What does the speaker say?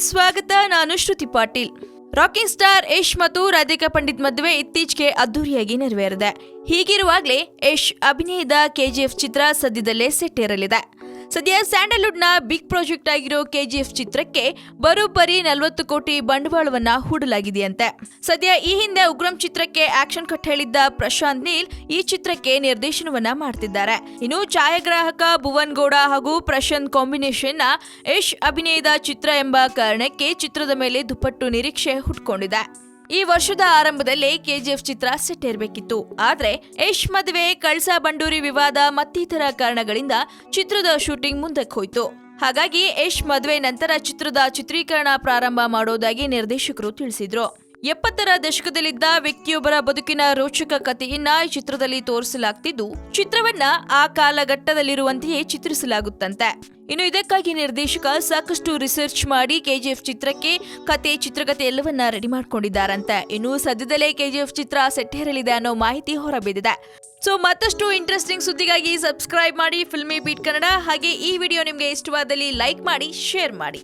ಸ್ವಾಗತ. ನಾನು ಶ್ರುತಿ Patil. Rocking star Yash ಮತ್ತು ರಾಧಿಕಾ ಪಂಡಿತ್ ಮದುವೆ ಇತ್ತೀಚೆಗೆ ಅದ್ದೂರಿಯಾಗಿ ನೆರವೇರಿದೆ. ಹೀಗಿರುವಾಗಲೇ ಯಶ್ ಅಭಿನಯದ ಕೆಜಿಎಫ್ ಚಿತ್ರ ಸದ್ಯದಲ್ಲೇ ಸೆಟ್ಟೇರಲಿದೆ. ಸದ್ಯ ಸ್ಯಾಂಡಲ್ವುಡ್ನ ಬಿಗ್ ಪ್ರಾಜೆಕ್ಟ್ ಆಗಿರೋ ಕೆಜಿಎಫ್ ಚಿತ್ರಕ್ಕೆ ಬರೋಬ್ಬರಿ 40 ಕೋಟಿ ಬಂಡವಾಳವನ್ನ ಹೂಡಲಾಗಿದೆಯಂತೆ. ಸದ್ಯ ಈ ಹಿಂದೆ ಉಗ್ರಂ ಚಿತ್ರಕ್ಕೆ ಆಕ್ಷನ್ ಕಟ್ ಹೇಳಿದ್ದ ಪ್ರಶಾಂತ್ ನೀಲ್ ಈ ಚಿತ್ರಕ್ಕೆ ನಿರ್ದೇಶನವನ್ನ ಮಾಡ್ತಿದ್ದಾರೆ. ಇನ್ನು ಛಾಯಾಗ್ರಾಹಕ ಭುವನ್ ಗೌಡ ಹಾಗೂ ಪ್ರಶಾಂತ್ ಕಾಂಬಿನೇಷನ್ನ ಯಶ್ ಅಭಿನಯದ ಚಿತ್ರ ಎಂಬ ಕಾರಣಕ್ಕೆ ಚಿತ್ರದ ಮೇಲೆ ದುಪ್ಪಟ್ಟು ನಿರೀಕ್ಷೆ ಹುಟ್ಕೊಂಡಿದೆ. ಈ ವರ್ಷದ ಆರಂಭದಲ್ಲೇ ಕೆಜಿಎಫ್ ಚಿತ್ರ ಸೆಟ್ಟೇರಬೇಕಿತ್ತು. ಆದ್ರೆ ಯಶ್ ಮದುವೆ, ಕಳಸಾ ಬಂಡೂರಿ ವಿವಾದ ಮತ್ತಿತರ ಕಾರಣಗಳಿಂದ ಚಿತ್ರದ ಶೂಟಿಂಗ್ ಮುಂದಕ್ಕೆ ಹೋಯ್ತು. ಹಾಗಾಗಿ ಯಶ್ ಮದುವೆ ನಂತರ ಚಿತ್ರದ ಚಿತ್ರೀಕರಣ ಪ್ರಾರಂಭ ಮಾಡೋದಾಗಿ ನಿರ್ದೇಶಕರು ತಿಳಿಸಿದ್ರು. 70ರ ದಶಕದಲ್ಲಿದ್ದ ವ್ಯಕ್ತಿಯೊಬ್ಬರ ಬದುಕಿನ ರೋಚಕ ಕಥೆಯನ್ನ ಈ ಚಿತ್ರದಲ್ಲಿ ತೋರಿಸಲಾಗ್ತಿದ್ದು, ಚಿತ್ರವನ್ನ ಆ ಕಾಲಘಟ್ಟದಲ್ಲಿರುವಂತೆಯೇ ಚಿತ್ರಿಸಲಾಗುತ್ತಂತೆ. ಇನ್ನು ಇದಕ್ಕಾಗಿ ನಿರ್ದೇಶಕ ಸಾಕಷ್ಟು ರಿಸರ್ಚ್ ಮಾಡಿ ಕೆಜಿಎಫ್ ಚಿತ್ರಕ್ಕೆ ಚಿತ್ರಕಥೆ ಎಲ್ಲವನ್ನ ರೆಡಿ ಮಾಡ್ಕೊಂಡಿದ್ದಾರಂತೆ. ಇನ್ನು ಸದ್ಯದಲ್ಲೇ ಕೆಜಿಎಫ್ ಚಿತ್ರ ಸೆಟ್ಟೇರಲಿದೆ ಅನ್ನೋ ಮಾಹಿತಿ ಹೊರಬಿದ್ದಿದೆ. ಸೊ ಮತ್ತಷ್ಟು ಇಂಟ್ರೆಸ್ಟಿಂಗ್ ಸುದ್ದಿಗಾಗಿ ಸಬ್ಸ್ಕ್ರೈಬ್ ಮಾಡಿ ಫಿಲ್ಮಿ ಬೀಟ್ ಕನ್ನಡ. ಹಾಗೆ ಈ ವಿಡಿಯೋ ನಿಮ್ಗೆ ಇಷ್ಟವಾದಲ್ಲಿ ಲೈಕ್ ಮಾಡಿ, ಶೇರ್ ಮಾಡಿ.